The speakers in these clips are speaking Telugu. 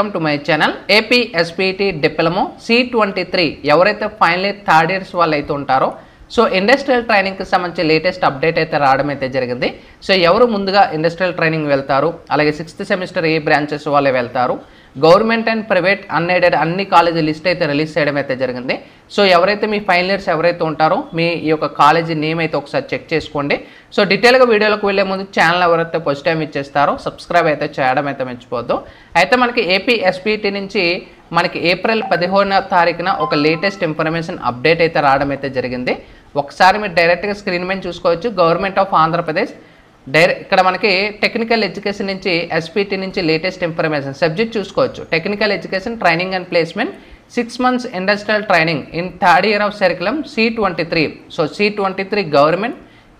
Welcome to my channel AP SPT diploma C23 ఎవరైతే ఫైనల్ ఇయర్ థర్డ్ ఇయర్స్ వాళ్ళు అయితే ఉంటారో సో ఇండస్ట్రియల్ ట్రైనింగ్కి సంబంధించి లేటెస్ట్ అప్డేట్ అయితే రావడం అయితే జరిగింది. సో ఎవరు ముందుగా ఇండస్ట్రియల్ ట్రైనింగ్ వెళ్తారు, అలాగే 6th సెమిస్టర్ ఏ బ్రాంచెస్ వాళ్ళే వెళ్తారు, గవర్నమెంట్ అండ్ ప్రైవేట్ అన్ఎయిడెడ్ అన్ని కాలేజీ లిస్ట్ అయితే రిలీజ్ చేయడం అయితే జరిగింది. సో ఎవరైతే మీ ఫైనల్ ఇయర్స్ ఎవరైతే ఉంటారో మీ ఈ యొక్క కాలేజీ నేమ్ అయితే ఒకసారి చెక్ చేసుకోండి. సో డీటెయిల్గా వీడియోలోకి వెళ్ళే ముందు ఛానల్ ఎవరైతే ఫస్ట్ టైం ఇచ్చేస్తారో సబ్స్క్రైబ్ అయితే చేయడం అయితే మర్చిపోద్దు. అయితే మనకి ఏపీ ఎస్పీటీ నుంచి మనకి ఏప్రిల్ 15వ తారీఖున ఒక లేటెస్ట్ ఇన్ఫర్మేషన్ అప్డేట్ అయితే రావడం అయితే జరిగింది. ఒకసారి మీరు డైరెక్ట్గా స్క్రీన్ మీద చూసుకోవచ్చు. గవర్నమెంట్ ఆఫ్ ఆంధ్రప్రదేశ్ ఇక్కడ మనకి టెక్నికల్ ఎడ్యుకేషన్ నుంచి ఎస్పీటీ నుంచి లేటెస్ట్ ఇన్ఫర్మేషన్ సబ్జెక్ట్ చూసుకోవచ్చు. Technical education training and placement 6 months industrial training in third year of curriculum C23. So C23 government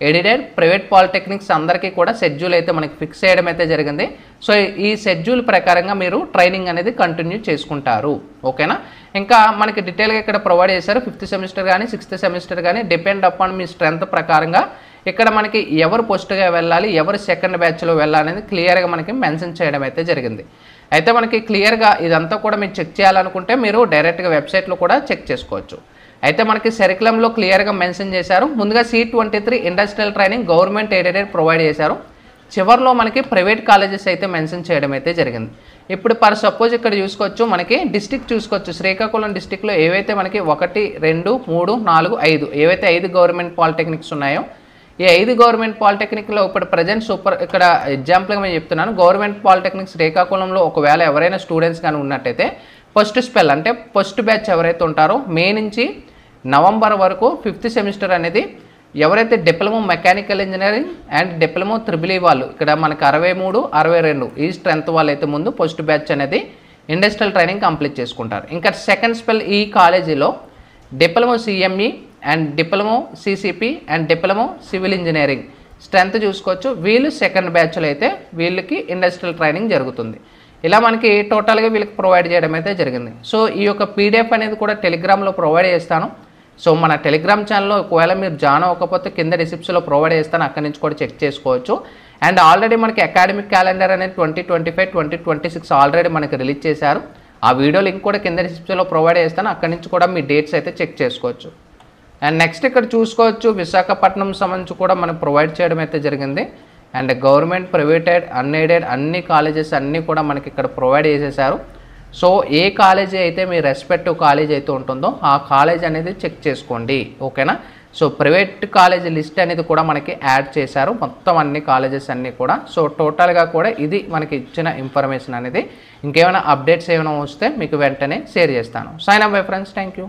aided private polytechnics అందరికీ కూడా షెడ్యూల్ అయితే మనకి ఫిక్స్ చేయడం అయితే జరిగింది. సో ఈ షెడ్యూల్ ప్రకారంగా మీరు ట్రైనింగ్ అనేది కంటిన్యూ చేసుకుంటారు. ఓకేనా, ఇంకా మనకి డీటెయిల్గా ఇక్కడ ప్రొవైడ్ చేశారు. 5th సెమిస్టర్ కానీ 6th సెమిస్టర్ కానీ డిపెండ్ అపాన్ మీ స్ట్రెంత్ ప్రకారంగా ఇక్కడ మనకి ఎవరు పోస్ట్గా వెళ్ళాలి, ఎవరు సెకండ్ బ్యాచ్లో వెళ్ళాలనేది క్లియర్గా మనకి మెన్షన్ చేయడం అయితే జరిగింది. అయితే మనకి క్లియర్గా ఇదంతా కూడా మీరు చెక్ చేయాలనుకుంటే మీరు డైరెక్ట్గా వెబ్సైట్లో కూడా చెక్ చేసుకోవచ్చు. అయితే మనకి సర్కులంలో క్లియర్గా మెన్షన్ చేశారు. ముందుగా C23 industrial training government aided provide చేశారు. చివరిలో మనకి ప్రైవేట్ కాలేజెస్ అయితే మెన్షన్ చేయడం అయితే జరిగింది. ఇప్పుడు ఫర్ సపోజ్ ఇక్కడ చూసుకోవచ్చు, మనకి డిస్టిక్ చూసుకోవచ్చు. శ్రీకాకుళం డిస్టిక్లో ఏవైతే మనకి 1, 2, 3, 4, 5 ఏవైతే 5 గవర్నమెంట్ పాలిటెక్నిక్స్ ఉన్నాయో ఈ 5 గవర్నమెంట్ పాలిటెక్నిక్లో ఇప్పుడు ప్రజెంట్ ఇక్కడ ఎగ్జాంపుల్గా నేను చెప్తున్నాను. గవర్నమెంట్ పాలిటెక్నిక్ శ్రీకాకుళంలో ఒకవేళ ఎవరైనా స్టూడెంట్స్ కానీ ఉన్నట్టయితే ఫస్ట్ స్పెల్ అంటే ఫస్ట్ బ్యాచ్ ఎవరైతే ఉంటారో మే నుంచి నవంబర్ వరకు 5th సెమిస్టర్ అనేది ఎవరైతే diploma mechanical engineering and diploma triple వాళ్ళు ఇక్కడ మనకి 63, 62 ఈ స్ట్రెంత్ వాళ్ళు అయితే ముందు ఫస్ట్ బ్యాచ్ అనేది ఇండస్ట్రియల్ ట్రైనింగ్ కంప్లీట్ చేసుకుంటారు. ఇంకా సెకండ్ స్పెల్ ఈ కాలేజీలో diploma CME and diploma CCP and diploma civil engineering strength చూసుకోవచ్చు. వీళ్ళు సెకండ్ బ్యాచ్లో అయితే వీళ్ళకి ఇండస్ట్రియల్ ట్రైనింగ్ జరుగుతుంది. ఇలా మనకి టోటల్గా వీళ్ళకి ప్రొవైడ్ చేయడం అయితే జరిగింది. సో ఈ యొక్క PDF అనేది కూడా టెలిగ్రామ్లో ప్రొవైడ్ చేస్తాను. సో మన టెలిగ్రామ్ ఛానల్లో ఒకవేళ మీరు జాయిన్ అవ్వకపోతే కింద డిస్క్రిప్షన్లో ప్రొవైడ్ చేస్తాను, అక్కడి నుంచి కూడా చెక్ చేసుకోవచ్చు. అండ్ ఆల్రెడీ మనకి అకాడమిక్ క్యాలెండర్ అనేది 2025, 2026 ఆల్రెడీ మనకి రిలీజ్ చేశారు. ఆ వీడియో లింక్ కూడా కింద డిస్క్రిప్షన్లో ప్రొవైడ్ చేస్తాను, అక్కడి నుంచి కూడా మీ డేట్స్ అయితే చెక్ చేసుకోవచ్చు. అండ్ నెక్స్ట్ ఇక్కడ చూసుకోవచ్చు విశాఖపట్నం సంబంధించి కూడా మనకు ప్రొవైడ్ చేయడం అయితే జరిగింది. అండ్ గవర్నమెంట్ ప్రైవేటెడ్ అన్ఎయిడెడ్ అన్ని కాలేజెస్ అన్నీ కూడా మనకి ఇక్కడ ప్రొవైడ్ చేసేసారు. సో ఏ కాలేజీ అయితే మీ రెస్పెక్టివ్ కాలేజ్ అయితే ఉంటుందో ఆ కాలేజ్ అనేది చెక్ చేసుకోండి. ఓకేనా, సో ప్రైవేట్ కాలేజీ లిస్ట్ అనేది కూడా మనకి యాడ్ చేశారు, మొత్తం అన్ని కాలేజెస్ అన్నీ కూడా. సో టోటల్గా కూడా ఇది మనకి ఇచ్చిన ఇన్ఫర్మేషన్ అనేది. ఇంకేమైనా అప్డేట్స్ ఏమైనా వస్తే మీకు వెంటనే షేర్ చేస్తాను. Sign up bye friends, thank you.